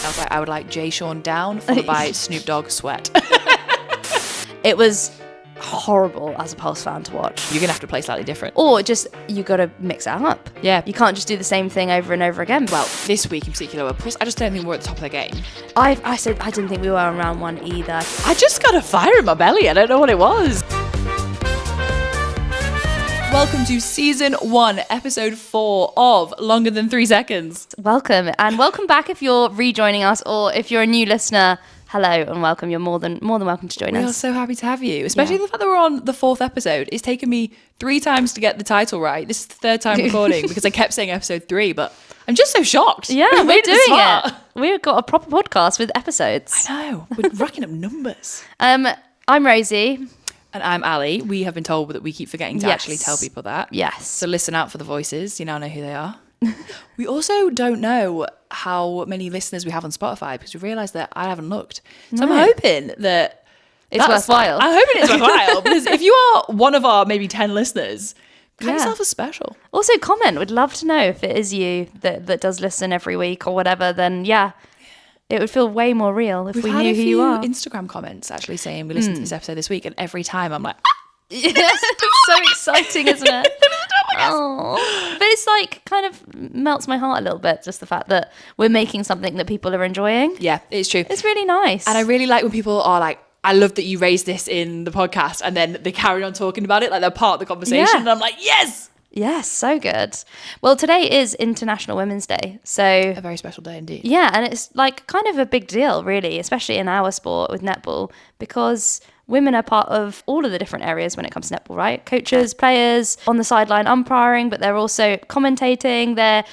I was like, I would like Jay Sean down, followed by Snoop Dogg sweat. It was horrible as a Pulse fan to watch. You're going to have to play slightly different. Or just, you got to mix it up. Yeah. You can't just do the same thing over and over again. Well, this week in particular, plus I just don't think we're at the top of the game. I said I didn't think we were on round one either. I just got a fire in my belly. I don't know what it was. Welcome to season 1, episode 4 of Longer Than 3 Seconds. Welcome, and welcome back if you're rejoining us, or if you're a new listener. Hello and welcome. You're more than welcome to join us. We are so happy to have you, especially the fact that we're on the 4th episode. It's taken me 3 times to get the title right. This is the 3rd time recording because I kept saying episode 3, but I'm just so shocked. Yeah, we're doing it. We've got a proper podcast with episodes. I know. We're racking up numbers. I'm Rosie. And I'm Ali. We have been told that we keep forgetting to actually tell people that. Yes. So listen out for the voices. You now know who they are. We also don't know how many listeners we have on Spotify because we realised that I haven't looked. So I'm hoping that it's worthwhile. I'm hoping it's worthwhile because if you are one of our maybe 10 listeners, count yourself as special. Also comment. We'd love to know if it is you that does listen every week or whatever. Then it would feel way more real if we knew who you are. We've had a few Instagram comments actually saying we listened to this episode this week, and every time I'm like, yes, it's so exciting, isn't it? Oh, but it's like kind of melts my heart a little bit, just the fact that we're making something that people are enjoying. Yeah, it's true. It's really nice. And I really like when people are like, I love that you raised this in the podcast, and then they carry on talking about it like they're part of the conversation. Yeah. And I'm like, yes! Yes, so good. Well, today is International Women's Day. So a very special day indeed. Yeah, and it's like kind of a big deal, really, especially in our sport with netball, because women are part of all of the different areas when it comes to netball, right? Coaches, players, on the sideline umpiring, but they're also commentating. They're,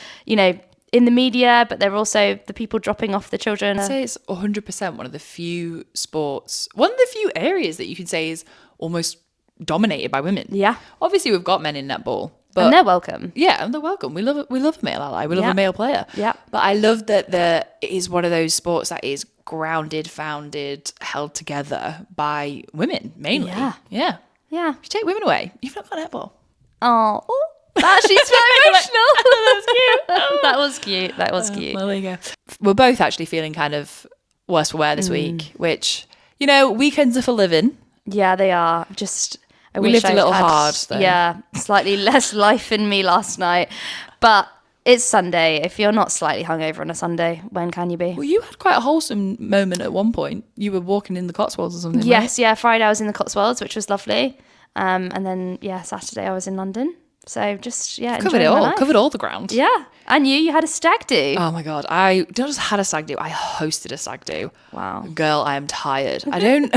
in the media, but they're also the people dropping off the children. I'd say it's 100% one of the few areas that you could say is almost dominated by women. Yeah. Obviously, we've got men in netball. But, and they're welcome. Yeah, and they're welcome. We love a male ally. We love a male player. Yeah. But I love that it is one of those sports that is grounded, founded, held together by women, mainly. Yeah. Yeah. Yeah. You take women away, you've not got netball. Oh, that actually is very emotional. That was cute. Well, there you go. We're both actually feeling kind of worse for wear this week, which, weekends are for living. Yeah, they are. We lived a little hard, though. Yeah, slightly less life in me last night. But it's Sunday. If you're not slightly hungover on a Sunday, when can you be? Well, you had quite a wholesome moment at one point. You were walking in the Cotswolds or something, Yes, right? yeah. Friday I was in the Cotswolds, which was lovely. And then, Saturday I was in London. So just, covered it all. Covered all the ground. Yeah. And you had a stag do. Oh my God. I not just had a stag do, I hosted a stag do. Wow. Girl, I am tired. You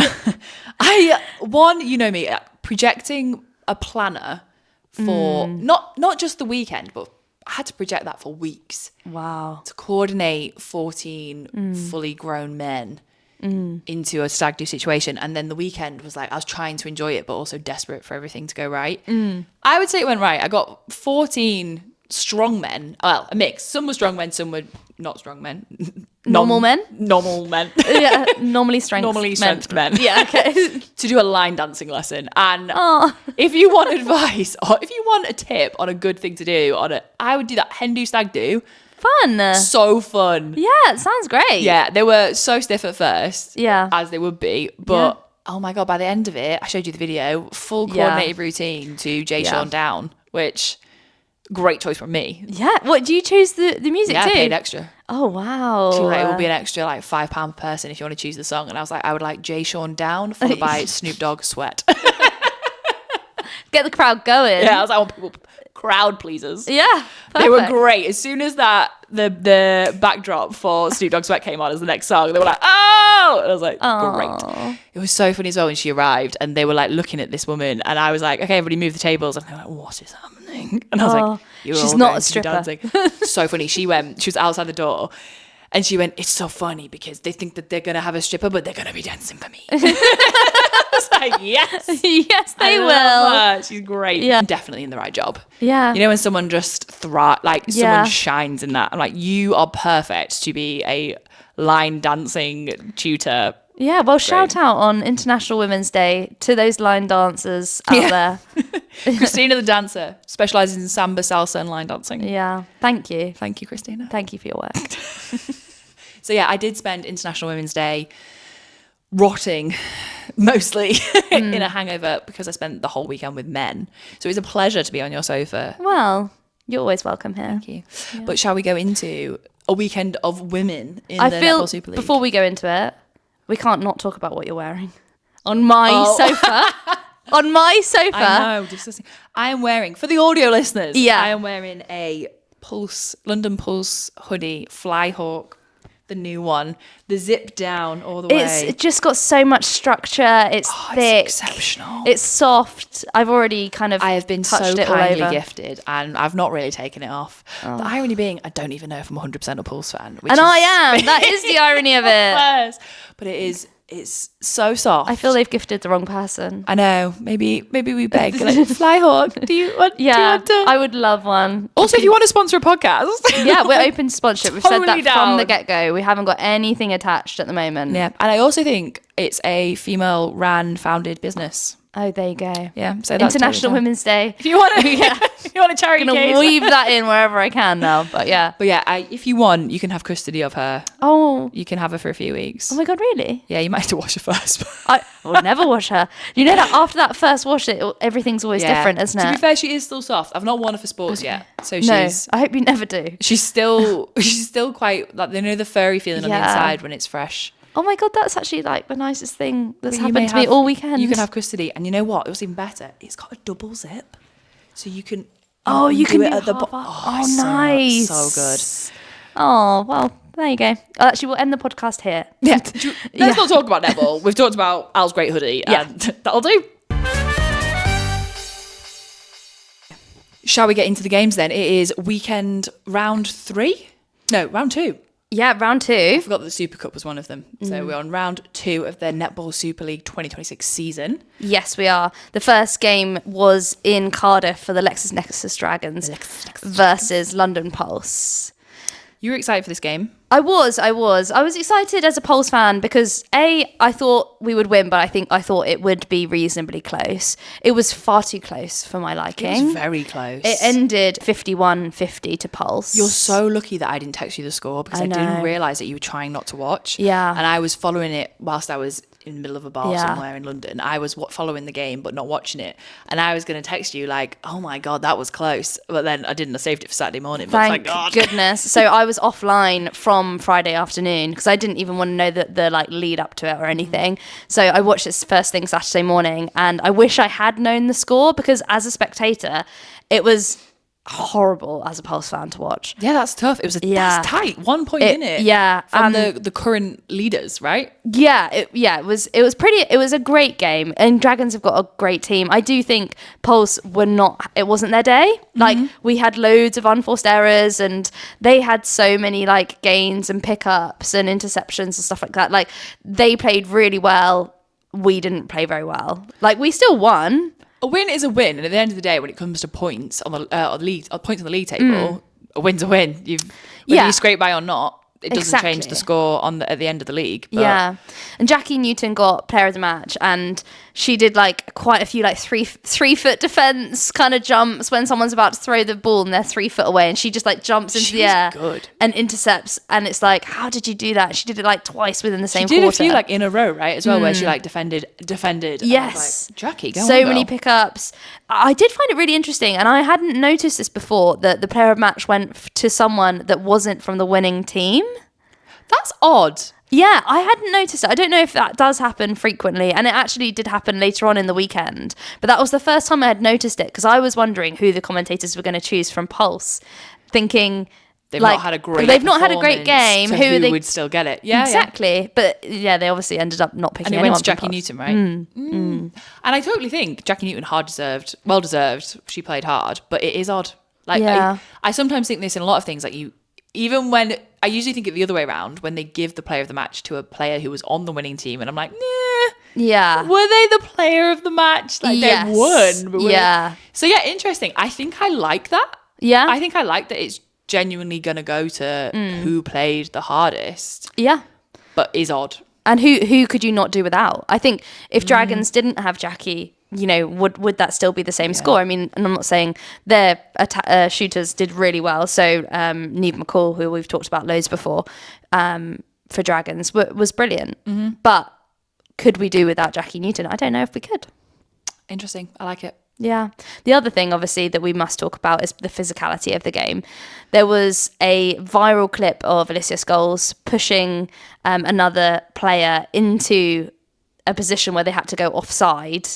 know me, projecting a planner for not just the weekend, but I had to project that for weeks. Wow. To coordinate 14 fully grown men into a stag do situation. And then the weekend was like, I was trying to enjoy it, but also desperate for everything to go right. I would say it went right. I got 14 strong men. Well, a mix. Some were strong men, some were not strong men. Normal men? Normal men. Yeah, normally strength men. Yeah, okay. To do a line dancing lesson. And if you want advice or if you want a tip on a good thing to do I would do that hen do stag do. Fun. So fun. Yeah, it sounds great. Yeah, they were so stiff at first. Yeah. As they would be. But oh my God, by the end of it, I showed you the video, full coordinated routine to Jay Sean Down, which great choice from me. Yeah. What, do you choose the music too? Yeah, I paid extra. Oh, wow. She was like, it will be an extra like £5 per person if you want to choose the song. And I was like, I would like Jay Sean Down, followed by Snoop Dogg Sweat. Get the crowd going. Yeah, I was like, I want people, crowd pleasers. Yeah, perfect. They were great. As soon as the backdrop for Snoop Dogg Sweat came on as the next song, they were like, oh! And I was like, great. It was so funny as well when she arrived and they were like looking at this woman and I was like, okay, everybody move the tables. And they were like, what is happening? And I was like, she's not a stripper. So funny. She was outside the door and she went, it's so funny because they think that they're going to have a stripper, but they're going to be dancing for me. I was like, yes. Yes, they will. She's great. Yeah. Definitely in the right job. Yeah. When someone just someone shines in that. I'm like, you are perfect to be a line dancing tutor. Yeah, well, shout out on International Women's Day to those line dancers out there. Christina the dancer specialises in samba, salsa and line dancing. Yeah, thank you. Thank you, Christina. Thank you for your work. So yeah, I did spend International Women's Day rotting mostly in a hangover because I spent the whole weekend with men. So it was a pleasure to be on your sofa. Well, you're always welcome here. Thank you. Yeah. But shall we go into a weekend of women in the feel Netball Super League? Before we go into it, we can't not talk about what you're wearing. On my sofa. On my sofa. I know, disgusting. I am wearing, for the audio listeners, yeah. I am wearing a London Pulse hoodie, Flyhawk, the new one, the zip down all the way. It's just got so much structure. It's thick. It's exceptional. It's soft. I've already I have been so kindly gifted and I've not really taken it off. The irony being, I don't even know if I'm 100% a Pulse fan. I am. That is the irony of it. But it's so soft. I feel they've gifted the wrong person. I know. Maybe we beg. Like, Flyhawk, do you want to? I would love one. Also, if you want to sponsor a podcast. Yeah, we're open to sponsorship. We've Totally said that down. from the get-go. We haven't got anything attached at the moment. Yeah. And I also think it's a female founded business. Oh, there you go. Yeah. So that's International Women's Day. If you want to, if you want a charity I'm going to weave that in wherever I can now. But yeah. If you want, you can have custody of her. Oh. You can have her for a few weeks. Oh my God, really? Yeah, you might have to wash her first. I will never wash her. You know that after that first wash, everything's always different, isn't it? To be fair, she is still soft. I've not worn her for sports yet, so she's. No, I hope you never do. She's still quite like, the furry feeling on the inside when it's fresh. Oh my God, that's actually like the nicest thing that's happened to me all weekend. You can have custody, and you know what? It was even better. It's got a double zip, so you can. You can do it at the bottom. Nice. So good. Oh well, there you go. Actually, we'll end the podcast here. Yeah. Let's not talk about netball. We've talked about Al's great hoodie, and that'll do. Shall we get into the games then? It is weekend round 3. No, round 2. Yeah, round 2. I forgot that the Super Cup was one of them. So we're on round 2 of the Netball Super League 2026 season. Yes, we are. The first game was in Cardiff for the LexisNexis Dragons versus London Pulse. You were excited for this game? I was excited as a Pulse fan because I thought we would win, but I thought it would be reasonably close. It was far too close for my liking. It was very close. It ended 51-50 to Pulse. You're so lucky that I didn't text you the score because I didn't realise that you were trying not to watch. Yeah. And I was following it whilst I was in the middle of a bar somewhere in London. I was following the game but not watching it. And I was going to text you like, oh my God, that was close. But then I didn't. I saved it for Saturday morning. But thank goodness. So I was offline from Friday afternoon because I didn't even want to know the like lead up to it or anything. So I watched this first thing Saturday morning and I wish I had known the score because as a spectator, it was horrible as a Pulse fan to watch. Yeah, that's tough. It was that's tight. 1 point in it. Yeah, from the current leaders, right? Yeah, it was a great game, and Dragons have got a great team. I do think Pulse it wasn't their day. Like we had loads of unforced errors, and they had so many like gains and pickups and interceptions and stuff like that. Like they played really well. We didn't play very well. Like we still won. A win is a win, and at the end of the day, when it comes to points on the league, points on the league table, a win's a win. Whether you scrape by or not, it doesn't change the score at the end of the league. But. Yeah, and Jackie Newton got player of the match, and she did like quite a few like 3-foot defense kind of jumps when someone's about to throw the ball and they're 3 foot away, and she just like jumps into the air and intercepts, and it's like, how did you do that? She did it like twice within the same quarter. She did a few like in a row, right, as well, where she like defended. Yes, like, Jackie, go so on, many pickups. I did find it really interesting, and I hadn't noticed this before, that the player of match went to someone that wasn't from the winning team. That's odd. Yeah, I hadn't noticed it. I don't know if that does happen frequently, and it actually did happen later on in the weekend. But that was the first time I had noticed it, because I was wondering who the commentators were going to choose from Pulse, thinking they've not had a great game. So who would still get it? Yeah, exactly. Yeah. But yeah, they obviously ended up not picking anyone. And it went to Jackie Newton, right? And I totally think Jackie Newton well deserved. She played hard, but it is odd. Like I sometimes think this in a lot of things. Like even when I usually think it the other way around, when they give the player of the match to a player who was on the winning team, and I'm like, nah. Yeah. Were they the player of the match? Like they won. But So yeah, interesting. I think I like that. Yeah. I think I like that it's genuinely going to go to who played the hardest. Yeah. But is odd. And who could you not do without? I think if Dragons didn't have Jackie, you know, would that still be the same score? I mean, and I'm not saying their shooters did really well. So Neve McCall, who we've talked about loads before, for Dragons was brilliant. But could we do without Jackie Newton? I don't know if we could. Interesting. I like it. Yeah. The other thing, obviously, that we must talk about is the physicality of the game. There was a viral clip of Alicia Scholes pushing another player into a position where they had to go offside,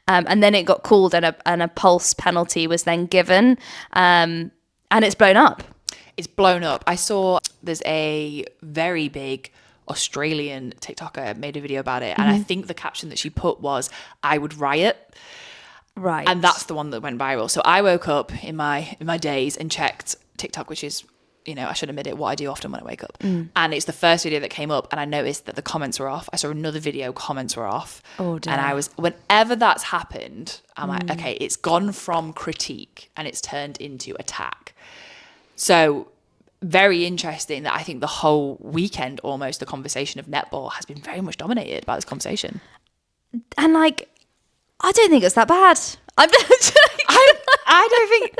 and then it got called, and a pulse penalty was then given, and it's blown up. It's blown up. I saw there's a very big Australian TikToker made a video about it, and I think the caption that she put was, "I would riot." Right. And that's the one that went viral. So I woke up in my days and checked TikTok, which is, I should admit it, what I do often when I wake up. And it's the first video that came up, and I noticed that the comments were off. I saw another video, comments were off. Oh, dear. And whenever that's happened, I'm like, okay, it's gone from critique and it's turned into attack. So very interesting that I think the whole weekend, almost, the conversation of netball has been very much dominated by this conversation. And I don't think it's that bad. I don't think.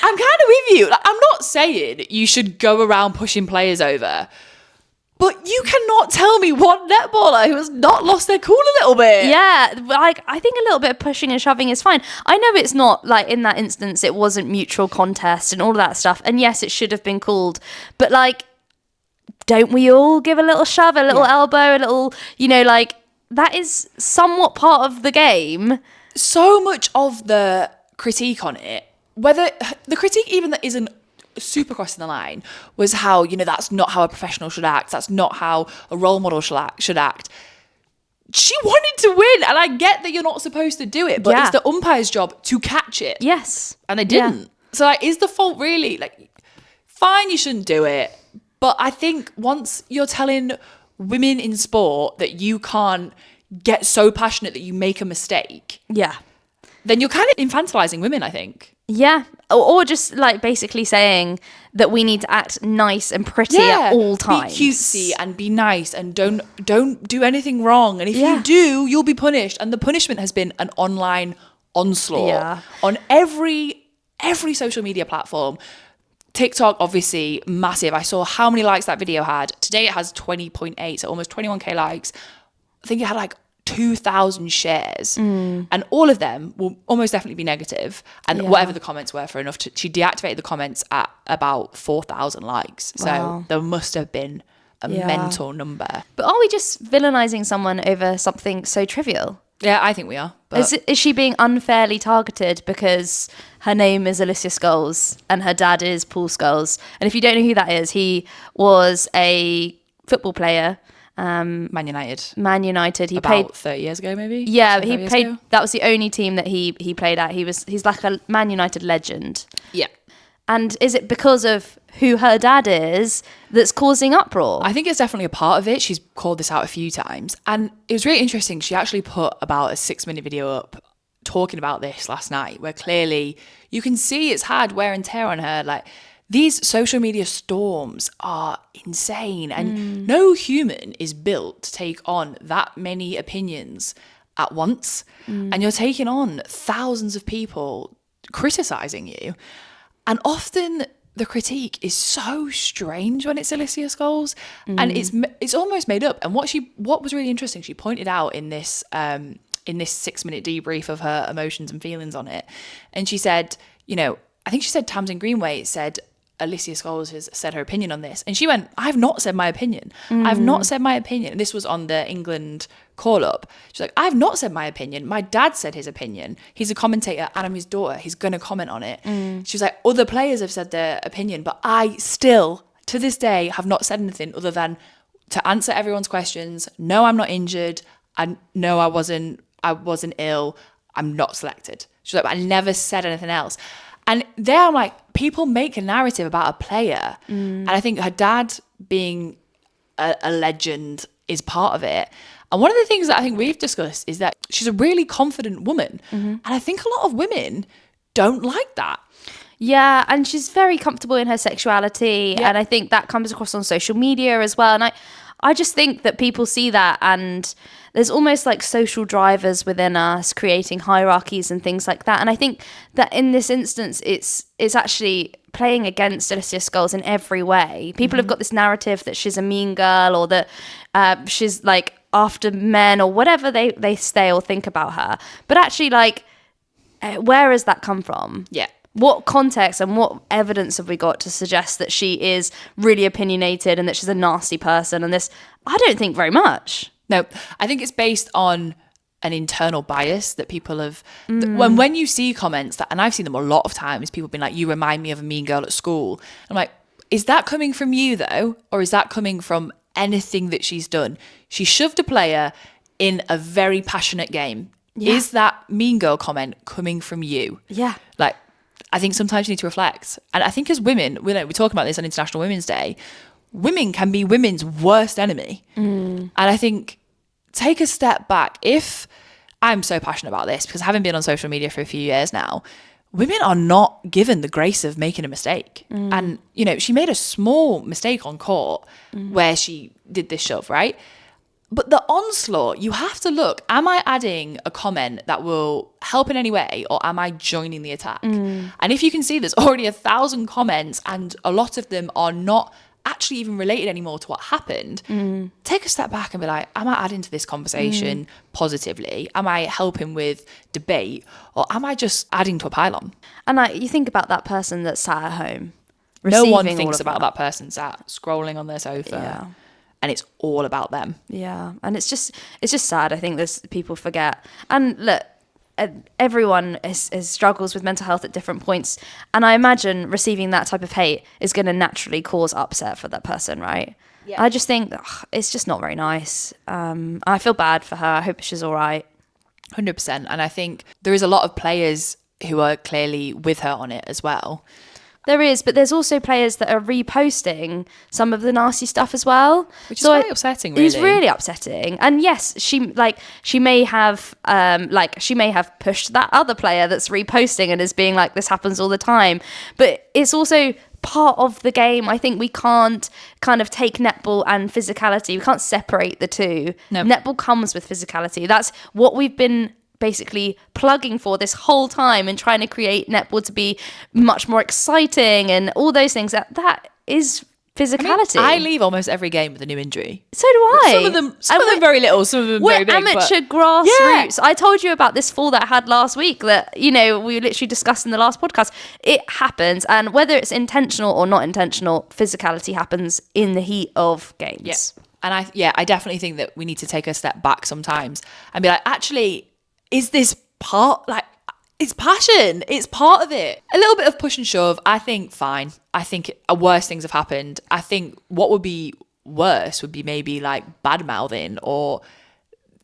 I'm kind of with you. I'm not saying you should go around pushing players over, but you cannot tell me one netballer who has not lost their cool a little bit. Yeah, I think a little bit of pushing and shoving is fine. I know it's not in that instance, it wasn't mutual contest and all of that stuff. And yes, it should have been called, but don't we all give a little shove, a little elbow, a little, that is somewhat part of the game. So much of the critique on it, whether the critique even that isn't super crossing the line, was how, that's not how a professional should act. That's not how a role model should act. She wanted to win, and I get that you're not supposed to do it, but it's the umpire's job to catch it. Yes. And they didn't. Yeah. So is the fault really, fine, you shouldn't do it. But I think once you're telling women in sport that you can't get so passionate that you make a mistake, then you're kind of infantilizing women, I think. Yeah. Or just basically saying that we need to act nice and pretty at all times. Be cutesy and be nice and don't do anything wrong. And if you do, you'll be punished. And the punishment has been an online onslaught on every social media platform. TikTok, obviously, massive. I saw how many likes that video had. Today it has 20.8, so almost 21k likes. I think it had 2,000 shares. And all of them will almost definitely be negative. And whatever the comments were, for enough she deactivated the comments at about 4,000 likes. So there must have been a mental number. But are we just villainizing someone over something so trivial? Yeah, I think we are. But Is she being unfairly targeted because her name is Alicia Scholes and her dad is Paul Scholes? And if you don't know who that is, he was a football player. Man United. He about played 30 years ago, maybe. Yeah, he played. Ago. That was the only team that he played at. He's like a Man United legend. Yeah. And is it because of who her dad is that's causing uproar? I think it's definitely a part of it. She's called this out a few times. And it was really interesting. She actually put about a 6-minute video up talking about this last night, where clearly you can see it's had wear and tear on her. These social media storms are insane, and no human is built to take on that many opinions at once. And you're taking on thousands of people criticizing you. And often the critique is so strange when it's Alicia Scholes, and it's almost made up. And what was really interesting, she pointed out in this 6-minute debrief of her emotions and feelings on it, and she said, I think she said Tamsin Greenway said Alicia Scholes has said her opinion on this, and she went, I've not said my opinion. I've not said my opinion. And this was on the England call up. She's like, I've not said my opinion. My dad said his opinion. He's a commentator and I'm his daughter. He's going to comment on it. She was like, other players have said their opinion, but I still, to this day, have not said anything other than to answer everyone's questions. No, I'm not injured. No, I wasn't ill. I'm not selected. She's like, but I never said anything else. And there I'm like, people make a narrative about a player. And I think her dad being a legend is part of it. And one of the things that I think we've discussed is that she's a really confident woman. And I think a lot of women don't like that. Yeah, and she's very comfortable in her sexuality. And I think that comes across on social media as well. And I just think that people see that, and there's almost like social drivers within us creating hierarchies and things like that. And I think that in this instance, it's actually playing against Alicia Scholes in every way. People have got this narrative that she's a mean girl, or that she's like after men, or whatever they say or think about her. But actually, like, where has that come from? Yeah. What context and what evidence have we got to suggest that she is really opinionated and that she's a nasty person? And this, I don't think very much. No, I think it's based on an internal bias that people have. When you see comments that, and I've seen them a lot of times, people have been like, you remind me of a mean girl at school. I'm like, is that coming from you though? Or is that coming from anything that she's done? She shoved a player in a very passionate game. Yeah. Is that mean girl comment coming from you? Yeah. Like, I think sometimes you need to reflect. And I think as women, we're talking about this on International Women's Day, women can be women's worst enemy. And I think take a step back. If I'm so passionate about this, because having been on social media for a few years now, women are not given the grace of making a mistake. And, you know, she made a small mistake on court where she did this shove, right? But the onslaught, you have to look, am I adding a comment that will help in any way, or am I joining the attack? And if you can see there's already 1,000 comments and a lot of them are not actually even related anymore to what happened, take a step back and be like, am I adding to this conversation positively? Am I helping with debate, or am I just adding to a pylon? And you think about that person that's sat at home. No one thinks about that person sat scrolling on their sofa. Yeah. And it's all about them. Yeah, and it's just sad. I think there's people forget. And look, everyone is struggles with mental health at different points, and I imagine receiving that type of hate is going to naturally cause upset for that person, right? Yeah. I just think it's just not very nice. I feel bad for her. I hope she's all right. 100%. And I think there is a lot of players who are clearly with her on it as well. There is, but there's also players that are reposting some of the nasty stuff as well, which is quite upsetting. Really, it's really upsetting. And yes, she may have pushed that other player that's reposting and is being like, this happens all the time. But it's also part of the game. I think we can't kind of take netball and physicality. We can't separate the two. No. Netball comes with physicality. That's what we've been basically plugging for this whole time and trying to create netball to be much more exciting and all those things. That is physicality. I leave almost every game with a new injury. So do I. Some of them very little, some of them very big. We're amateur grassroots. Yeah. I told you about this fall that I had last week that, you know, we literally discussed in the last podcast. It happens, and whether it's intentional or not intentional, physicality happens in the heat of games. Yeah. And I definitely think that we need to take a step back sometimes and be like, actually, is this part, like, it's passion, it's part of it. A little bit of push and shove, I think fine. I think worse things have happened. I think what would be worse would be maybe like bad mouthing or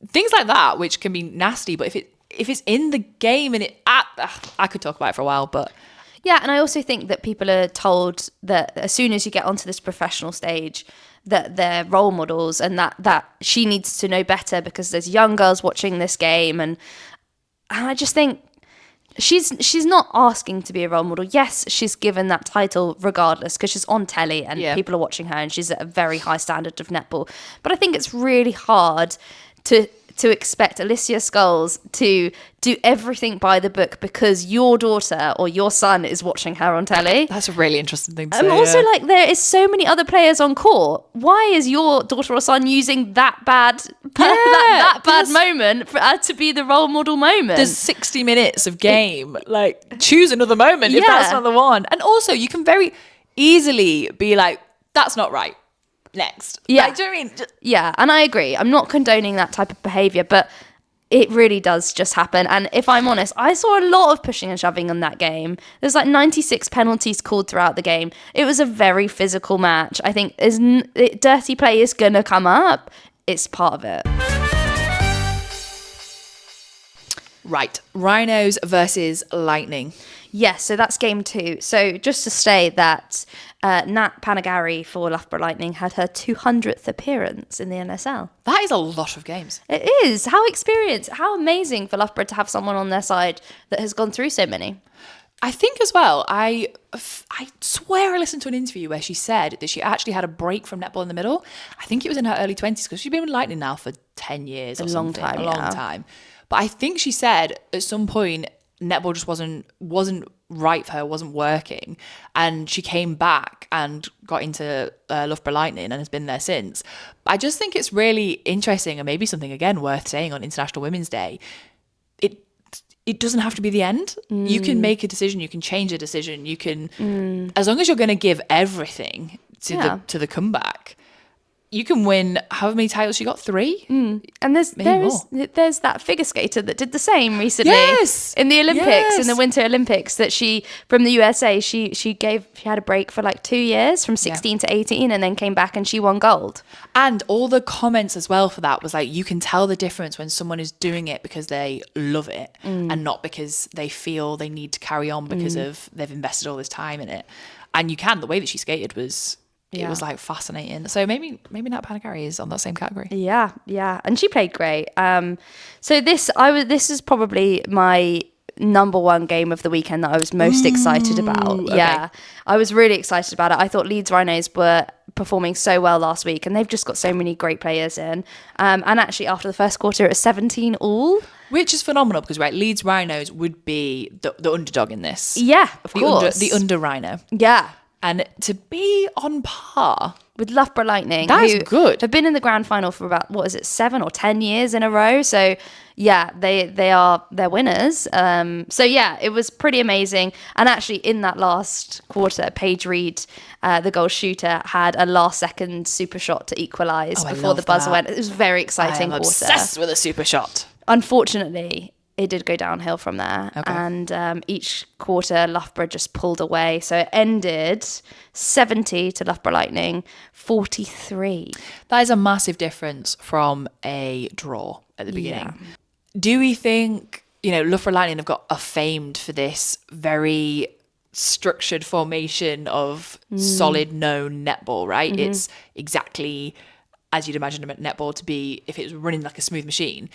things like that, which can be nasty. But if it's in the game and I could talk about it for a while, but yeah. And I also think that people are told that as soon as you get onto this professional stage, that they're role models, and that she needs to know better because there's young girls watching this game, and I just think she's not asking to be a role model. Yes, she's given that title regardless because she's on telly and people are watching her, and she's at a very high standard of netball. But I think it's really hard to expect Alicia Scholes to do everything by the book because your daughter or your son is watching her on telly. That's a really interesting thing to say. And also, like, there is so many other players on court. Why is your daughter or son using that bad moment to be the role model moment? There's 60 minutes of game. Like, choose another moment if that's not the one. And also, you can very easily be like, that's not right. Next. Yeah. Like, do you know what I mean? Yeah, and I agree. I'm not condoning that type of behaviour, but it really does just happen. And if I'm honest, I saw a lot of pushing and shoving in that game. There's like 96 penalties called throughout the game. It was a very physical match. I think dirty play is going to come up. It's part of it. Right. Rhinos versus Lightning. Yes, so that's game 2. So just to say that Nat Panagari for Loughborough Lightning had her 200th appearance in the NSL. That is a lot of games. It is. How experienced, how amazing for Loughborough to have someone on their side that has gone through so many. I think as well, I swear I listened to an interview where she said that she actually had a break from netball in the middle. I think it was in her early 20s because she's been with Lightning now for 10 years or something. A long time. But I think she said at some point netball just wasn't right for her, wasn't working. And she came back and got into Loughborough Lightning and has been there since. But I just think it's really interesting and maybe something, again, worth saying on International Women's Day. It doesn't have to be the end. You can make a decision. You can change a decision. You can, as long as you're going to give everything to the comeback, you can win however many titles she got, 3. And there's that figure skater that did the same recently in the Olympics, in the Winter Olympics, that she, from the USA, she had a break for like 2 years from 16 to 18 and then came back and she won gold. And all the comments as well for that was like, you can tell the difference when someone is doing it because they love it and not because they feel they need to carry on because of they've invested all this time in it. And you can, the way that she skated was... It was like fascinating. So maybe Nat Panagari is on that same category. Yeah, and she played great. So this is probably my number one game of the weekend that I was most excited about. Okay. Yeah, I was really excited about it. I thought Leeds Rhinos were performing so well last week, and they've just got so many great players in. And actually, after the first quarter, it was 17 all. Which is phenomenal because, right, Leeds Rhinos would be the underdog in this. Yeah, of course. The under Rhino. Yeah. And to be on par with Loughborough Lightning, that's good. Have been in the grand final for about 7 or 10 years in a row. So yeah, they're winners. So yeah, it was pretty amazing. And actually, in that last quarter, Paige Reed, the goal shooter, had a last-second super shot to equalise before the buzzer went. It was a very exciting quarter. I'm obsessed with a super shot. Unfortunately, it did go downhill from there. Okay. And each quarter, Loughborough just pulled away. So it ended 70 to Loughborough Lightning, 43. That is a massive difference from a draw at the beginning. Yeah. Do we think, Loughborough Lightning are famed for this very structured formation of solid, known netball, right? Mm-hmm. It's exactly as you'd imagine a netball to be if it was running like a smooth machine.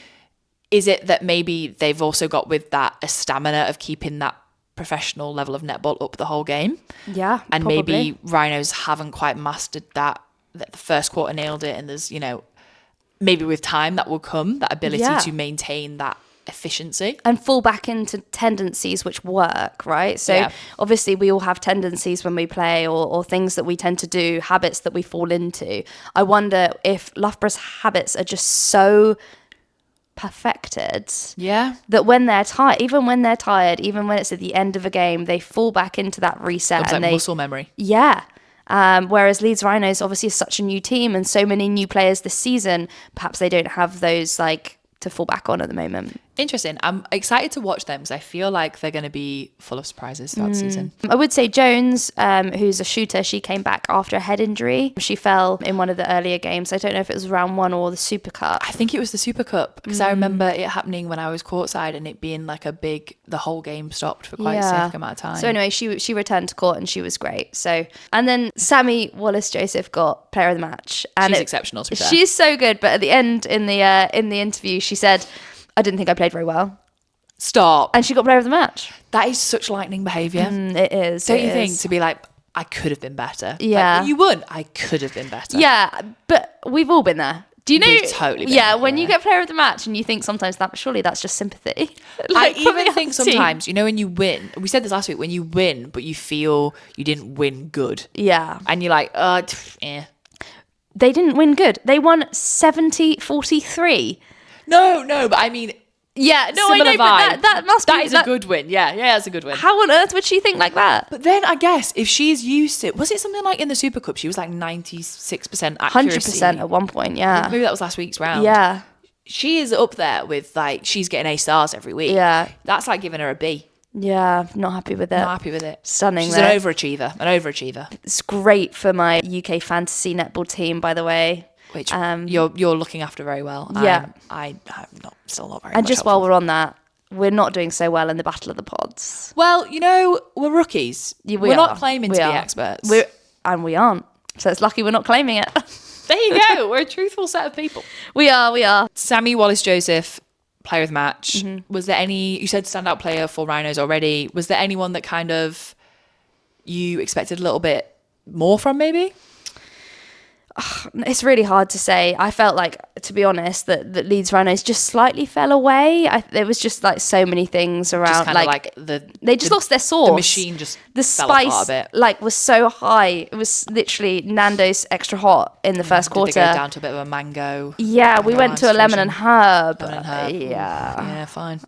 Is it that maybe they've also got with that a stamina of keeping that professional level of netball up the whole game? Yeah, and probably. Maybe Rhinos haven't quite mastered that the first quarter nailed it, and there's, maybe with time that will come, that ability to maintain that efficiency. And fall back into tendencies which work, right? So obviously we all have tendencies when we play or things that we tend to do, habits that we fall into. I wonder if Loughborough's habits are just so... perfected that when they're tired, even when it's at the end of a game, they fall back into that reset. It's and like muscle memory. Whereas Leeds Rhinos obviously is such a new team and so many new players this season, perhaps they don't have those to fall back on at the moment. Interesting. I'm excited to watch them because I feel like they're going to be full of surprises throughout the season. I would say Jones, who's a shooter, she came back after a head injury. She fell in one of the earlier games. I don't know if it was round 1 or the Super Cup. I think it was the Super Cup because I remember it happening when I was courtside and it being like the whole game stopped for quite a significant amount of time. So anyway, she returned to court and she was great. So, and then Sammy Wallace-Joseph got player of the match. And she's exceptional, to be fair. She's so good, but at the end in the interview, she said, I didn't think I played very well. Stop. And she got player of the match. That is such Lightning behaviour. It is. Don't you think? To be like, I could have been better. Yeah. You would. I could have been better. Yeah, but we've all been there. Do you know? We've totally been there. When you get player of the match and you think sometimes surely that's just sympathy. I even think sometimes, when you win, we said this last week, when you win, but you feel you didn't win good. Yeah. And you're like, They didn't win good. They won 70-43. No, but I mean... Yeah, no, I know, but that must be... That is a good win. Yeah, that's a good win. How on earth would she think like that? But then I guess if she's used to... Was it something like in the Super Cup? She was like 96% accuracy. 100% at one point, yeah. Maybe that was last week's round. Yeah. She is up there with she's getting A stars every week. Yeah. That's like giving her a B. Yeah, not happy with it. Stunning. She's an overachiever. It's great for my UK fantasy netball team, by the way. Which you're looking after very well. Yeah. I'm still not very And much just helpful. while we're on that, we're not doing so well in the Battle of the Pods. Well, we're rookies. We're not claiming to be experts. We aren't. So it's lucky we're not claiming it. There you go. We're a truthful set of people. We are. Sammy Wallace-Joseph player of the match. Was there any, you said standout player for Rhinos already. Was there anyone that kind of you expected a little bit more from maybe? It's really hard to say. I felt like, to be honest, that Leeds Rhinos just slightly fell away. There was just like so many things around. Just like they just lost their sauce. The machine just the fell spice apart a bit. like was so high. It was literally Nando's extra hot in the first quarter. Did they go down to a bit of a mango? Yeah, we went to a lemon and herb. Yeah, Yeah, fine.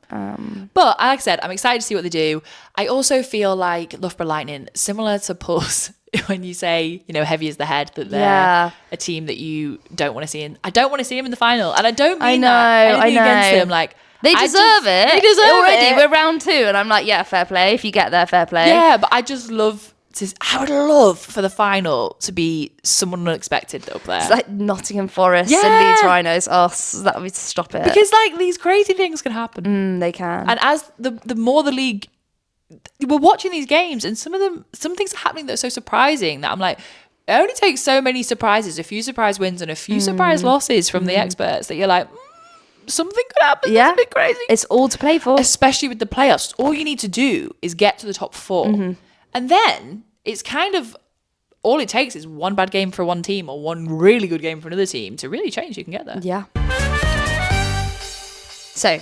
But like I said, I'm excited to see what they do. I also feel like Loughborough Lightning, similar to Pulse, when you say, heavy is the head, that they're a team that you don't want to see in. I don't want to see them in the final, and I don't mean anything against them. Like, they deserve it. They deserve already. it. We're round 2, and I'm like, yeah, fair play. If you get there, fair play. Yeah, but I just love to. I would love for the final to be someone unexpected up there. It's like Nottingham Forest and Leeds Rhinos. Oh, that would stop it. Because like these crazy things can happen. They can. And as the more the league, we're watching these games, and some things are happening that are so surprising that I'm like, it only takes so many surprises, a few surprise wins and a few surprise losses from the experts that you're like, something could happen. Yeah, that's a bit crazy. It's all to play for, especially with the playoffs. All you need to do is get to the top 4, and then it's kind of all it takes is one bad game for one team or one really good game for another team to really change. You can get there. Yeah. So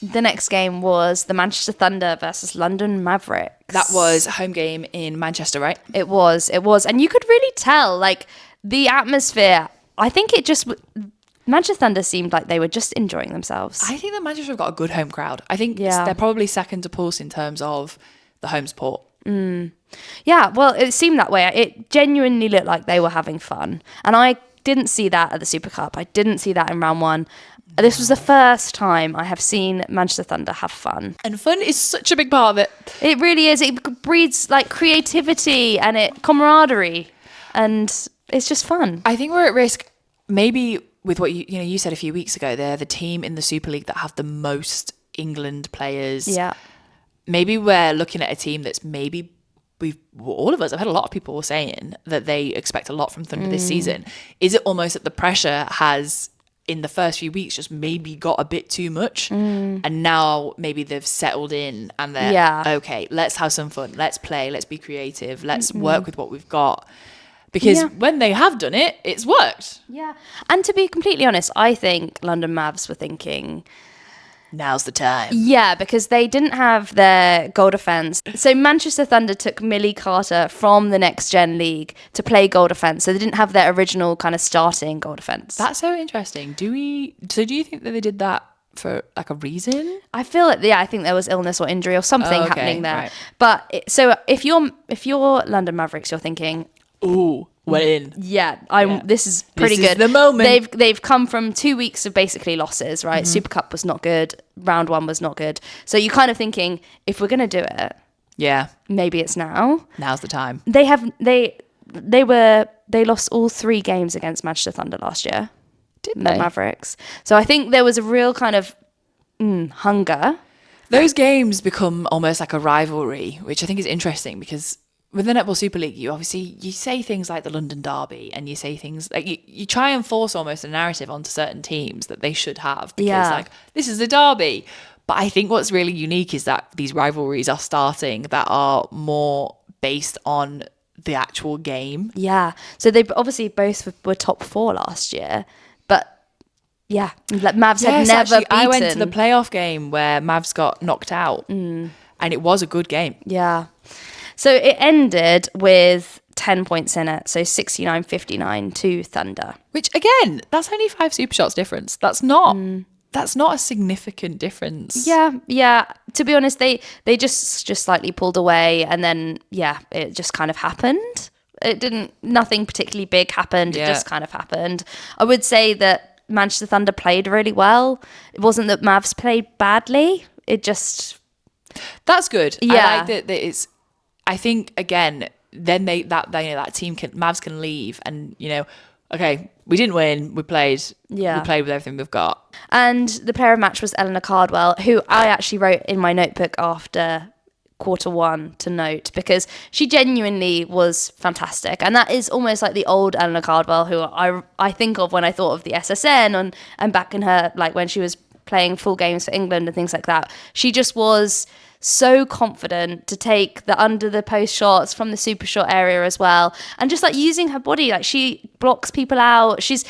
the next game was the Manchester Thunder versus London Mavericks. That was a home game in Manchester, right? It was. And you could really tell, like, the atmosphere. I think Manchester Thunder seemed like they were just enjoying themselves. I think that Manchester have got a good home crowd. I think they're probably second to Pulse in terms of the home support. Yeah, well, it seemed that way. It genuinely looked like they were having fun. And I didn't see that at the Super Cup. I didn't see that in round 1. This was the first time I have seen Manchester Thunder have fun. And fun is such a big part of it. It really is. It breeds like creativity and camaraderie. And it's just fun. I think we're at risk maybe with what you said a few weeks ago. They're the team in the Super League that have the most England players. Yeah. Maybe we're looking at a team that's all of us, I've had a lot of people saying that they expect a lot from Thunder this season. Is it almost that the pressure has, in the first few weeks, just maybe got a bit too much, and now maybe they've settled in and they're okay, let's have some fun, let's play, let's be creative, let's work with what we've got, because when they have done it, it's worked. And to be completely honest, I think London Mavs were thinking, now's the time. Yeah, because they didn't have their goal defence. So Manchester Thunder took Millie Carter from the Next Gen League to play goal defence. So they didn't have their original kind of starting goal defence. That's so interesting. Do you think that they did that for like a reason? I feel like, I think there was illness or injury or something happening there. Right. But so if you're London Mavericks, you're thinking, ooh, we're in. Yeah, this is pretty this good. Is the moment. They've come from 2 weeks of basically losses, right? Super Cup was not good. Round 1 was not good. So you're kind of thinking, if we're gonna do it, maybe it's now. Now's the time. They lost all 3 games against Manchester Thunder last year. Didn't the they? Mavericks. So I think there was a real kind of hunger. Those games become almost like a rivalry, which I think is interesting because with the Netball Super League, you say things like the London Derby, and you say things like you try and force almost a narrative onto certain teams that they should have because like this is the derby. But I think what's really unique is that these rivalries are starting that are more based on the actual game. Yeah. So they obviously both were top 4 last year, but like Mavs had never beaten. I went to the playoff game where Mavs got knocked out, and it was a good game. Yeah. So it ended with 10 points in it, so 69-59 to Thunder. Which again, that's only 5 super shots difference. That's not a significant difference. Yeah. To be honest, they just slightly pulled away, and then it just kind of happened. Nothing particularly big happened. It just kind of happened. I would say that Manchester Thunder played really well. It wasn't that Mavs played badly. It just that's good. Yeah. I like that it's. I think again, then that team Mavs can leave, and okay, we didn't win, we played with everything we've got. And the player of match was Eleanor Cardwell, who I actually wrote in my notebook after quarter 1 to note, because she genuinely was fantastic, and that is almost like the old Eleanor Cardwell who I think of when I thought of the SSN and back in her, like when she was playing full games for England and things like that. She just was so confident to take the under the post shots from the super short area as well, and just like using her body, like she blocks people out. She's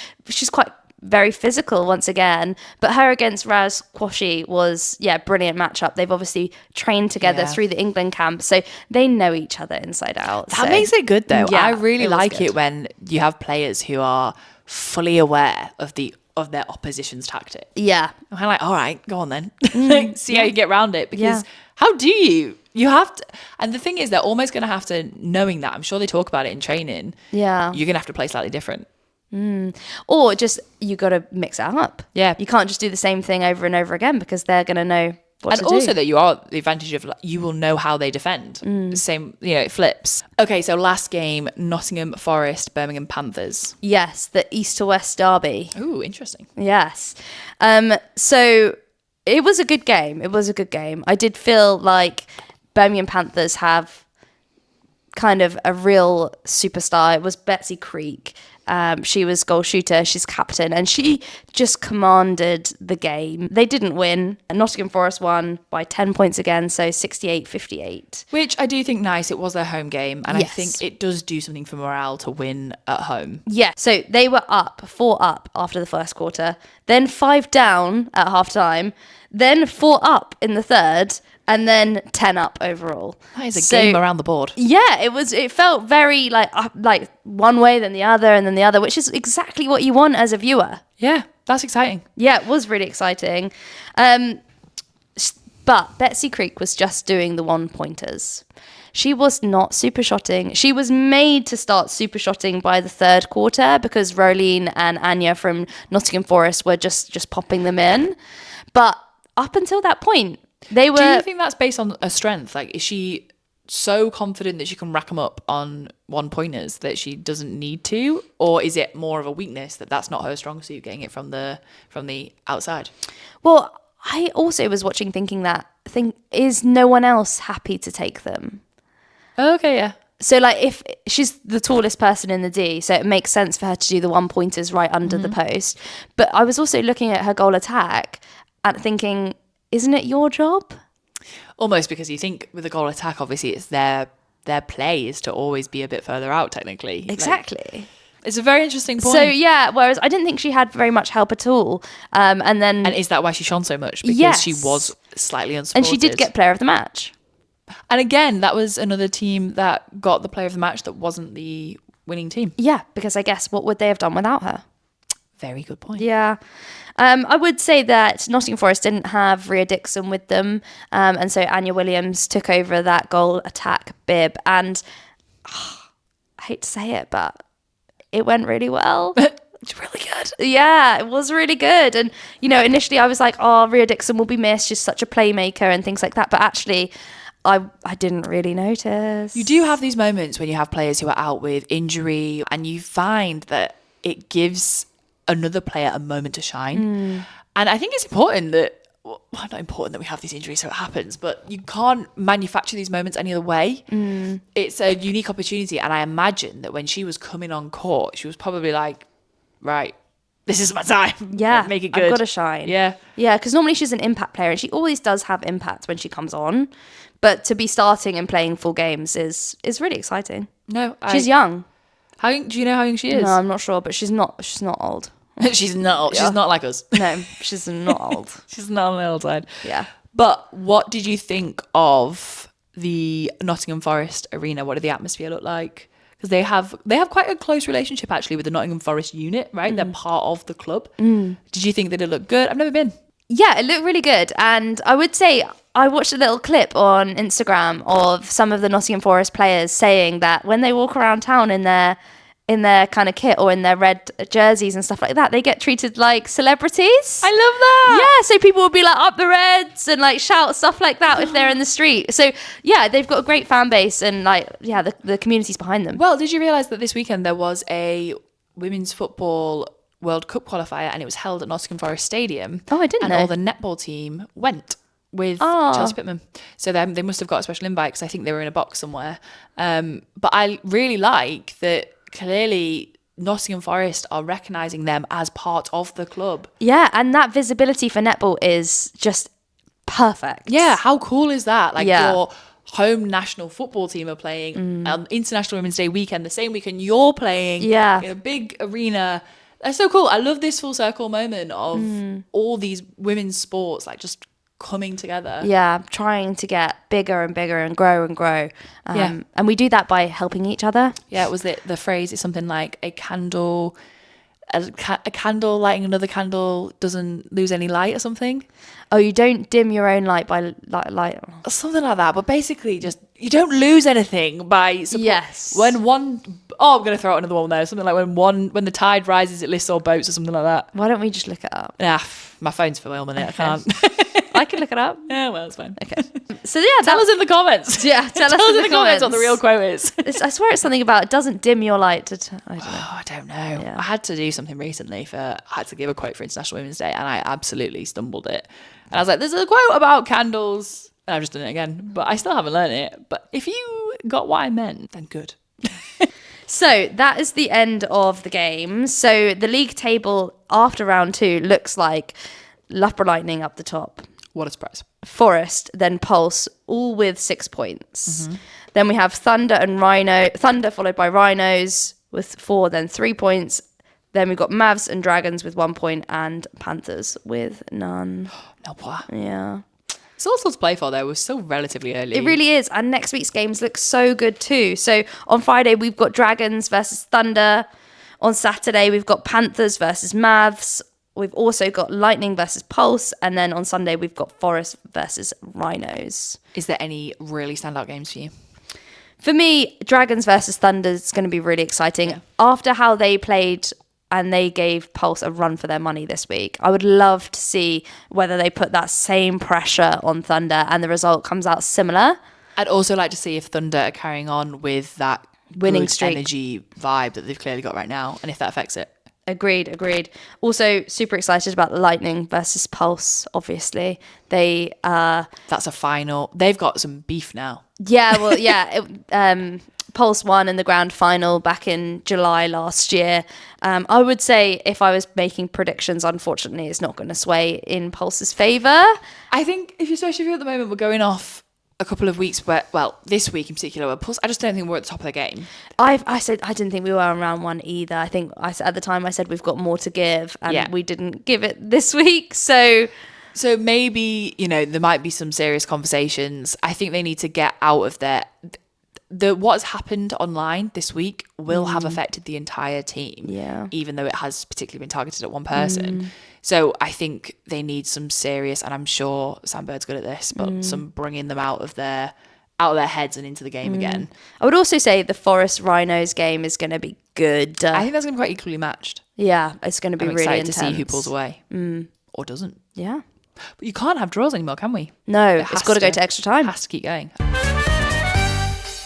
quite very physical once again, but her against Raz Quashie was brilliant matchup. They've obviously trained together through the England camp, so they know each other inside out. That makes it good though. Yeah, I really like good. it when you have players who are fully aware of their opposition's tactic. Yeah, I'm like, all right, go on then. Like, see how you get around it, because Yeah. how do you have to, and the thing is, they're almost going to have to, knowing that, I'm sure they talk about it in training, yeah. you're going to have to play slightly different. Or just you got to mix it up. Yeah. You can't just do the same thing over and over again, because they're going to know what And to do. also that you are the advantage of, like, you will know how they defend. Same, it flips. Okay, so last game, Nottingham Forest, Birmingham Panthers. Yes, the east to west derby. Ooh, interesting. Yes. So it was a good game. I did feel like Birmingham Panthers have kind of a real superstar. It was Betsy Creek. She was goal shooter, she's captain, and she just commanded the game. They didn't win. Nottingham Forest won by 10 points again, so 68-58. Which I do think nice. It was their home game, and Yes. I think it does do something for morale to win at home. Yeah, so they were 4 up after the first quarter, then 5 down at half time, then 4 up in the third, and then 10 up overall. That is a game around the board. Yeah, it felt very like one way, then the other, and then the other, which is exactly what you want as a viewer. Yeah, that's exciting. Yeah, it was really exciting. But Betsy Creek was just doing the 1-pointers. She was not super shotting. She was made to start super shotting by the third quarter because Rolene and Anya from Nottingham Forest were just popping them in. But up until that point, they were... Do you think that's based on a strength? Like, is she so confident that she can rack them up on 1-pointers that she doesn't need to? Or is it more of a weakness that's not her strong suit, getting it from the outside? Well, I also was watching thinking is no one else happy to take them? Okay, yeah. So, like, if she's the tallest person in the D, so it makes sense for her to do the 1-pointers right under the post. But I was also looking at her goal attack and thinking, isn't it your job? Almost, because you think with a goal attack, obviously it's their play is to always be a bit further out, technically. Exactly. Like, it's a very interesting point. So, yeah, whereas I didn't think she had very much help at all. And is that why she shone so much? Because Yes. she was slightly unsupported. And she did get player of the match. And again, that was another team that got the player of the match that wasn't the winning team. Yeah, because I guess what would they have done without her? Very good point. Yeah. I would say that Nottingham Forest didn't have Rhea Dixon with them. And so Anya Williams took over that goal attack bib. And I hate to say it, but it went really well. It's really good. Yeah, it was really good. And, initially I was like, Rhea Dixon will be missed. She's such a playmaker and things like that. But actually, I didn't really notice. You do have these moments when you have players who are out with injury and you find that it gives another player a moment to shine. And I think it's important that, well, not important that we have these injuries so it happens, but you can't manufacture these moments any other way. It's a unique opportunity. And I imagine that when she was coming on court, she was probably like, right, this is my time. Yeah, make it good. I've got to shine. Yeah. Yeah, because normally she's an impact player and she always does have impact when she comes on. But to be starting and playing full games is really exciting. No, She's young. Do you know how young she is? No, I'm not sure, but she's not old. She's not. She's not like us. No, she's not old. She's not on the old side. Yeah. But what did you think of the Nottingham Forest arena? What did the atmosphere look like? Because they have quite a close relationship actually with the Nottingham Forest unit, right? They're part of the club. Did you think that it looked good? I've never been. Yeah, it looked really good. And I would say I watched a little clip on Instagram of some of the Nottingham Forest players saying that when they walk around town in their kind of kit or in their red jerseys and stuff like that, they get treated like celebrities. I love that. Yeah, so people will be like, up the Reds, and like shout stuff like that if they're in the street. So yeah, they've got a great fan base and the community's behind them. Well, did you realise that this weekend there was a women's football World Cup qualifier and it was held at Nottingham Forest Stadium? Oh, I didn't know. And all the netball team went with Chelsea Pitman. So they must have got a special invite because I think they were in a box somewhere. But I really like that clearly Nottingham Forest are recognising them as part of the club. Yeah, and that visibility for netball is just perfect. Yeah, how cool is that? Like Yeah. your home national football team are playing International Women's Day weekend, the same weekend you're playing Yeah. in a big arena. That's so cool. I love this full circle moment of all these women's sports like just coming together. Yeah, trying to get bigger and bigger and grow and grow. Yeah. And we do that by helping each other. Yeah, it was the phrase is something like a candle lighting another candle doesn't lose any light or something. Oh, you don't dim your own light by light. Something like that, but basically just you don't lose anything by support. Yes. I'm going to throw out another one there. Something like when the tide rises, it lifts all boats or something like that. Why don't we just look it up? Nah, my phone's filming it. I can't. I can look it up. Yeah, well, it's fine. Okay. So yeah, Tell us in the comments. Yeah, tell us in the comments what the real quote is. I swear it's something about it doesn't dim your light. I don't know. I don't know. Yeah. I had to do something recently I had to give a quote for International Women's Day and I absolutely stumbled it. And I was like, there's a quote about candles. And I've just done it again. But I still haven't learned it. But if you got what I meant, then good. So that is the end of the game. So the league table after round 2 looks like Loughborough Lightning up the top. What a surprise. Forest, then Pulse, all with 6 points. Then we have Thunder and Rhino. Thunder followed by Rhinos with 4, then 3 points. Then we've got Mavs and Dragons with 1 point and Panthers with none. No, what? Yeah. It's all still to play for, though. We're still relatively early. It really is. And next week's games look so good too. So on Friday, we've got Dragons versus Thunder. On Saturday, we've got Panthers versus Mavs. We've also got Lightning versus Pulse. And then on Sunday, we've got Forest versus Rhinos. Is there any really standout games for you? For me, Dragons versus Thunder is going to be really exciting. Yeah. After how they played and they gave Pulse a run for their money this week, I would love to see whether they put that same pressure on Thunder and the result comes out similar. I'd also like to see if Thunder are carrying on with that Winning good streak. energy vibe that they've clearly got right now and if that affects it. Agreed. Also, super excited about Lightning versus Pulse, obviously. That's a final. They've got some beef now. Pulse won in the grand final back in July last year. I would say if I was making predictions, unfortunately, it's not going to sway in Pulse's favour. I think, especially if at the moment we're going off a couple of weeks this week in particular, Pulse, I just don't think we're at the top of the game. I said I didn't think we were on round 1 either. I think at the time I said we've got more to give, and we didn't give it this week. So maybe, there might be some serious conversations. I think they need to get out of what's happened online this week will have affected the entire team, even though it has particularly been targeted at one person. So I think they need some serious, and I'm sure Sam Bird's good at this, but some bringing them out of their heads and into the game again. I would also say the Forest Rhinos game is going to be good. I think that's going to be quite equally matched. Yeah, it's going to be I'm really excited intense. to see who pulls away or doesn't. Yeah. But you can't have draws anymore, can we? No, it's got to go to extra time. Has to keep going.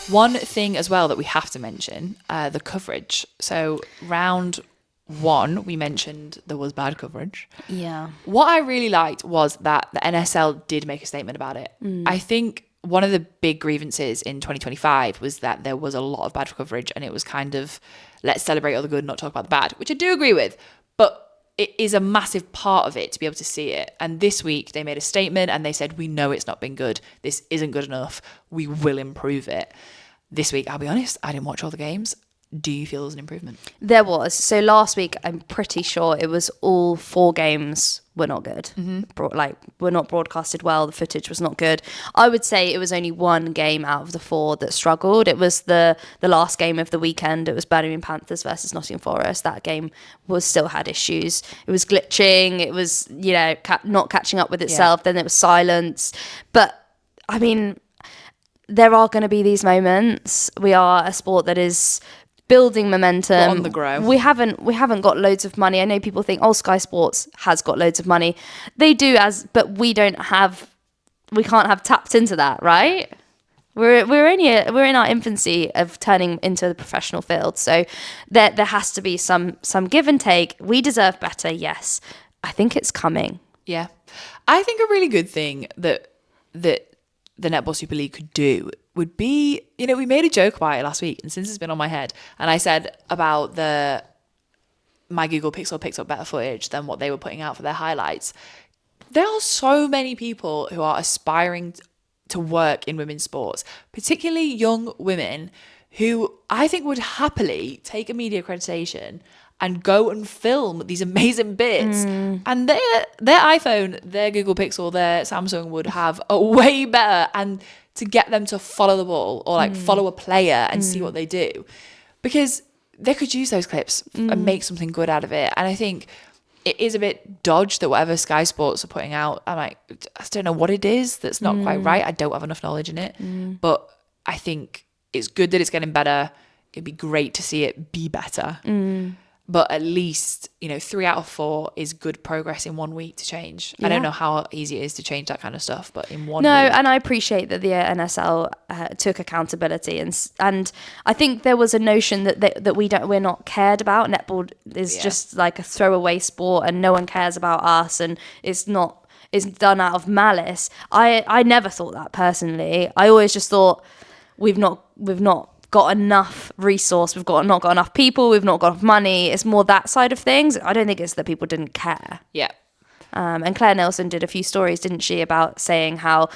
One thing as well that we have to mention, the coverage. So round 1, we mentioned there was bad coverage. Yeah. What I really liked was that the NSL did make a statement about it. I think one of the big grievances in 2025 was that there was a lot of bad coverage and it was kind of, let's celebrate all the good and not talk about the bad, which I do agree with. But it is a massive part of it to be able to see it. And this week they made a statement and they said, we know it's not been good. This isn't good enough. We will improve it. This week, I'll be honest, I didn't watch all the games. Do you feel there's an improvement? There was. So last week, I'm pretty sure it was all 4 games were not good. Were not broadcasted well. The footage was not good. I would say it was only 1 game out of the 4 that struggled. It was the last game of the weekend. It was Birmingham Panthers versus Nottingham Forest. That game still had issues. It was glitching. It was, not catching up with itself. Yeah. Then it was silence. But, I mean, there are going to be these moments. We are a sport that is building momentum. We're on the grow. We haven't got loads of money. I know people think, Sky Sports has got loads of money. They do, but we can't have tapped into that, right? We're in our infancy of turning into the professional field. So there has to be some give and take. We deserve better, yes. I think it's coming. Yeah. I think a really good thing that the Netball Super League could do would be, we made a joke about it last week and since it's been on my head, and I said about the my Google Pixel picked up better footage than what they were putting out for their highlights. There are so many people who are aspiring to work in women's sports, particularly young women who I think would happily take a media accreditation and go and film these amazing bits. And their iPhone, their Google Pixel, their Samsung would have a way better, and to get them to follow the ball or like follow a player and see what they do, because they could use those clips and make something good out of it. And I think it is a bit dodge that whatever Sky Sports are putting out, I'm like, I don't know what it is that's not quite right. I don't have enough knowledge in it. But I think it's good that it's getting better. It'd be great to see it be better. But at least, 3 out of 4 is good progress in 1 week to change. I don't know how easy it is to change that kind of stuff, but in 1 week. No, and I appreciate that the NSL took accountability, and I think there was a notion that we're not cared about. Netball is just like a throwaway sport, and no one cares about us, and it's done out of malice. I never thought that personally. I always just thought we've not got enough resource, we've not got enough people, we've not got enough money. It's more that side of things. I don't think it's that people didn't care. Yeah. And Claire Nelson did a few stories, didn't she, about saying how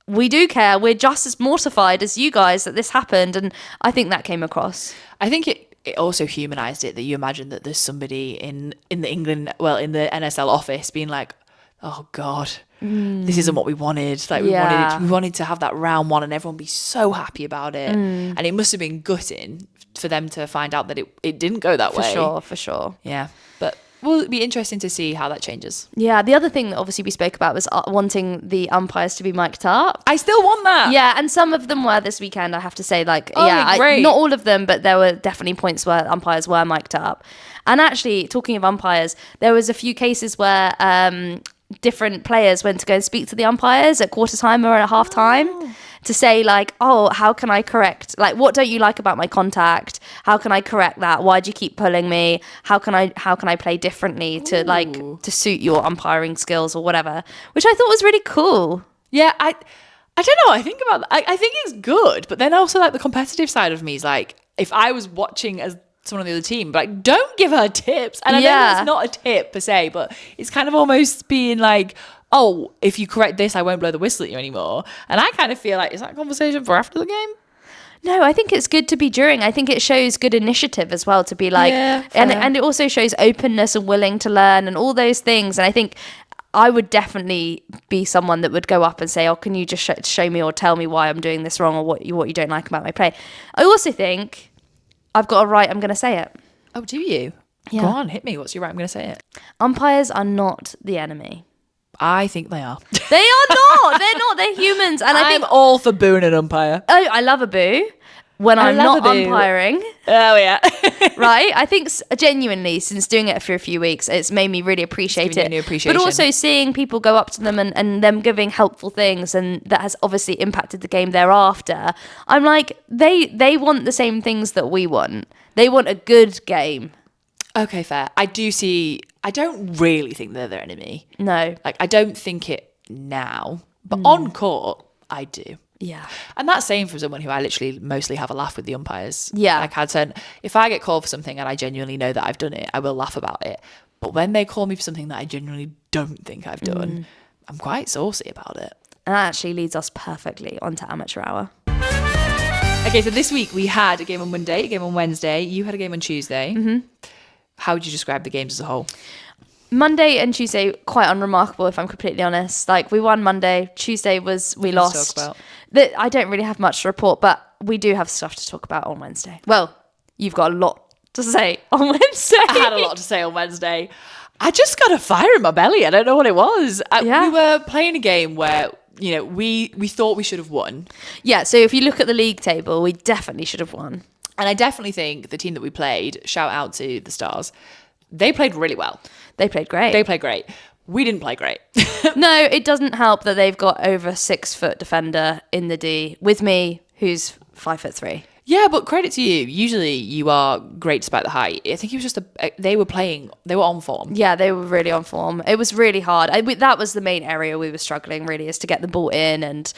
we do care, we're just as mortified as you guys that this happened. And I think that came across. I think it also humanized it, that you imagine that there's somebody in the NSL office being like, oh God, this isn't what we wanted. Like we wanted to have that round one and everyone be so happy about it. And it must have been gutting for them to find out that it didn't go that way. For sure. Yeah. But will be interesting to see how that changes. Yeah. The other thing that obviously we spoke about was wanting the umpires to be mic'd up. I still want that. Yeah. And some of them were this weekend, I have to say. Like, great. Not all of them, but there were definitely points where umpires were mic'd up. And actually, talking of umpires, there was a few cases where different players went to go and speak to the umpires at quarter time or at half time to say like, oh, how can I correct, like, what don't you like about my contact? How can I correct that? Why do you keep pulling me? How can I play differently to like to suit your umpiring skills or whatever, which I thought was really cool. Yeah, I don't know. I think about that. I think it's good, but then also like the competitive side of me is like, if I was watching as someone on the other team, but like, don't give her tips. And I know it's not a tip per se, but it's kind of almost being like, oh, if you correct this, I won't blow the whistle at you anymore. And I kind of feel like, is that a conversation for after the game? No, I think it's good to be during. I think it shows good initiative as well to be like, and it also shows openness and willing to learn and all those things. And I think I would definitely be someone that would go up and say, oh, can you just show me or tell me why I'm doing this wrong or what you don't like about my play. I also think I've got a right, I'm going to say it. Oh, do you? Yeah. Go on, hit me. What's your right? I'm going to say it. Umpires are not the enemy. I think they are. They are not. They're not. They're humans. And I think all for booing an umpire. Oh, I love a boo when I'm not umpiring. Oh, yeah. Right? I think genuinely, since doing it for a few weeks, it's made me really appreciate it. New appreciation. But also seeing people go up to them and them giving helpful things, and that has obviously impacted the game thereafter. I'm like, they want the same things that we want. They want a good game. Okay, fair. I don't really think they're their enemy. No. Like, I don't think it now. But on court, I do. Yeah. And that's saying from someone who I literally mostly have a laugh with the umpires. Yeah. Like, if I get called for something and I genuinely know that I've done it, I will laugh about it. But when they call me for something that I genuinely don't think I've done, I'm quite saucy about it. And that actually leads us perfectly onto Amateur Hour. Okay, so this week we had a game on Monday, a game on Wednesday. You had a game on Tuesday. Mm-hmm. How would you describe the games as a whole? Monday and Tuesday, quite unremarkable, if I'm completely honest. Like, we won Monday. Tuesday we lost. Talk about. I don't really have much to report, but we do have stuff to talk about on Wednesday. Well, you've got a lot to say on Wednesday. I had a lot to say on Wednesday. I just got a fire in my belly. I don't know what it was. We were playing a game where, we thought we should have won. Yeah, so if you look at the league table, we definitely should have won. And I definitely think the team that we played, shout out to the Stars, they played really well. They played great. We didn't play great. No, it doesn't help that they've got over 6 foot defender in the D with me, who's 5'3". Yeah, but credit to you. Usually you are great despite the height. I think it was just they were on form. Yeah, they were really on form. It was really hard. That was the main area we were struggling really, is to get the ball in, and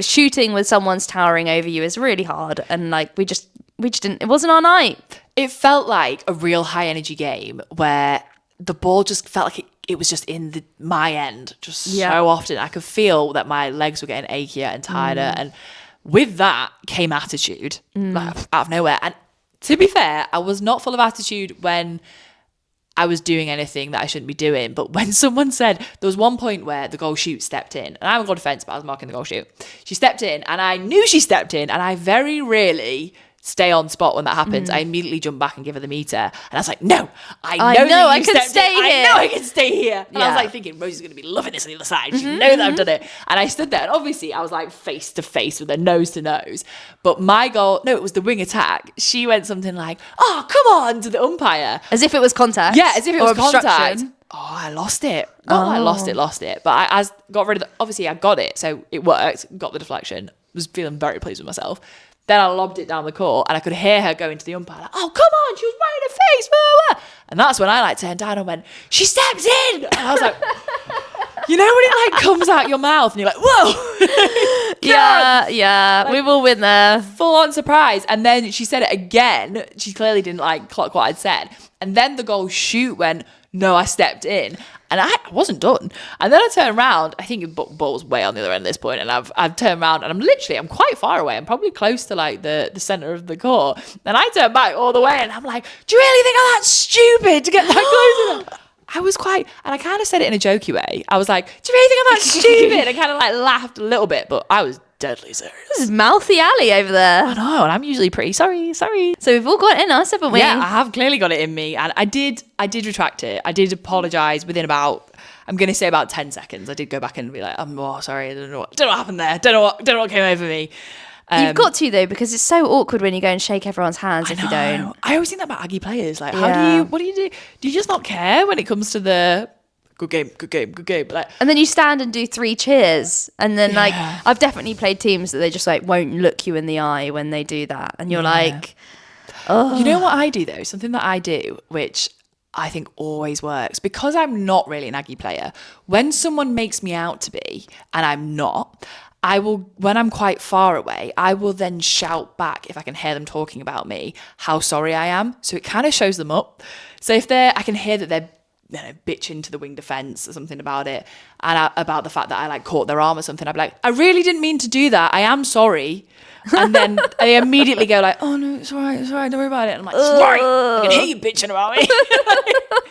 shooting with someone's towering over you is really hard. And like, we just we just didn't, it wasn't our night. It felt like a real high energy game where the ball just felt like it was just in my end just so often. I could feel that my legs were getting achier and tireder. And with that came attitude, like out of nowhere. And to be fair, I was not full of attitude when I was doing anything that I shouldn't be doing. But when someone said, there was one point where the goal shoot stepped in, and I haven't got defence, but I was marking the goal shoot. She stepped in, and I knew she stepped in, and I very rarely stay on spot when that happens. I immediately jump back and give her the meter. And I was like, no, I know I can stay here. I know I can stay here. And I was like thinking, Rosie's going to be loving this on the other side. She knows that I've done it. And I stood there, and obviously I was like face to face with her, nose to nose. But my goal, no, it was the wing attack. She went something like, oh, come on, to the umpire. As if it was contact. Yeah, as if it was obstruction. Contact. Oh, I lost it. I lost it. But I got rid of obviously I got it. So it worked, got the deflection, was feeling very pleased with myself. Then I lobbed it down the court, and I could hear her going to the umpire, like, oh, come on, she was right in her face. Blah, blah. And that's when I turned down and went, she stepped in. And I was like, you know when it comes out your mouth and you're like, whoa. Yeah, we will win there. Full on surprise. And then she said it again. She clearly didn't clock what I'd said. And then the goal shoot went, no, I stepped in. And I wasn't done. And then I turned around. I think the ball was way on the other end at this point. And I've turned around, and I'm quite far away. I'm probably close to the center of the court. And I turned back all the way, and I'm like, do you really think I'm that stupid to get that close enough? I was and I kind of said it in a jokey way. I was like, do you really think I'm that stupid? I kind of laughed a little bit, but I was deadly serious. This is mouthy alley over there. I know, and I'm usually pretty sorry. So we've all got it in us, haven't we? Yeah, I have clearly got it in me. And I did retract it. I did apologise within about 10 seconds. I did go back and be like, I'm sorry. I don't know what happened there. Don't know what came over me. You've got to, though, because it's so awkward when you go and shake everyone's hands if you don't. I always think that about Aggie players. Like, what do you do? Do you just not care when it comes to the good game? Like, and then you stand and do 3 cheers. And then, I've definitely played teams that they just, won't look you in the eye when they do that. And you're like, oh. You know what I do, though? Something that I do, which I think always works, because I'm not really an Aggie player. When someone makes me out to be, and I'm not, I will, when I'm quite far away, I will then shout back if I can hear them talking about me, how sorry I am. So it kind of shows them up. So if I can hear that they're bitching to the wing defence or something about it, and about the fact that I caught their arm or something, I'd be like, I really didn't mean to do that. I am sorry. And then they immediately go oh no, it's all right, don't worry about it. And I'm like, sorry, I can hear you bitching about me.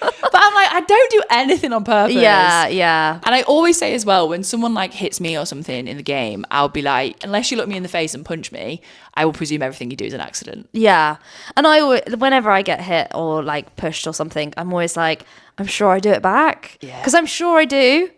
But I'm like, I don't do anything on purpose. Yeah. And I always say as well, when someone hits me or something in the game, I'll be like, unless you look me in the face and punch me, I will presume everything you do is an accident. Yeah. And I always, whenever I get hit or pushed or something, I'm always like, I'm sure I do it back. Yeah. Because I'm sure I do,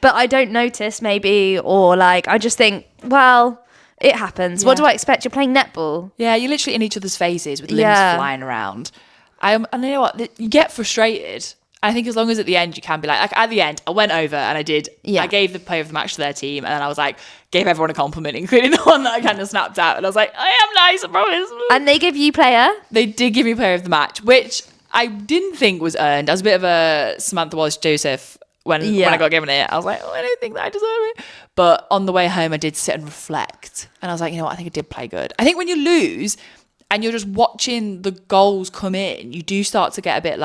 but I don't notice maybe, or I just think, well, it happens. Yeah. What do I expect? You're playing netball. Yeah, you're literally in each other's faces with limbs flying around. And you know what? You get frustrated. I think as long as at the end you can be like at the end, I went over and I did. Yeah. I gave the player of the match to their team, and then I was gave everyone a compliment, including the one that I kind of snapped out. And I was like, I am nice, I promise. And they give you player? They did give me player of the match, which I didn't think was earned. I was a bit of a Samantha Wallace-Joseph when I got given it. I was like, I don't think that I deserve it. But on the way home, I did sit and reflect. And I was like, you know what? I think I did play good. I think when you lose and you're just watching the goals come in, you do start to get a bit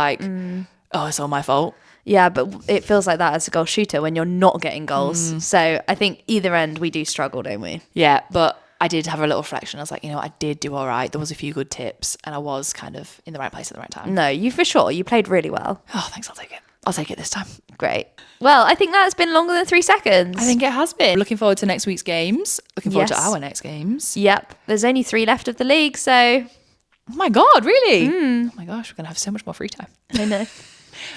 oh, it's all my fault. Yeah, but it feels like that as a goal shooter when you're not getting goals. So I think either end we do struggle, don't we? Yeah, but I did have a little reflection. I was like, you know, I did do all right. There was a few good tips, and I was kind of in the right place at the right time. No, you for sure. You played really well. Oh, thanks. I'll take it this time. Great. Well, I think that's been longer than 3 seconds. I think it has been. Looking forward to next week's games. Looking forward to our next games. Yep. There's only 3 left of the league, so... Oh my God, really? Oh my gosh, we're going to have so much more free time. I know.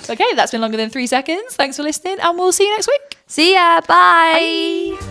Okay, that's been longer than 3 seconds. Thanks for listening, and we'll see you next week. See ya. Bye.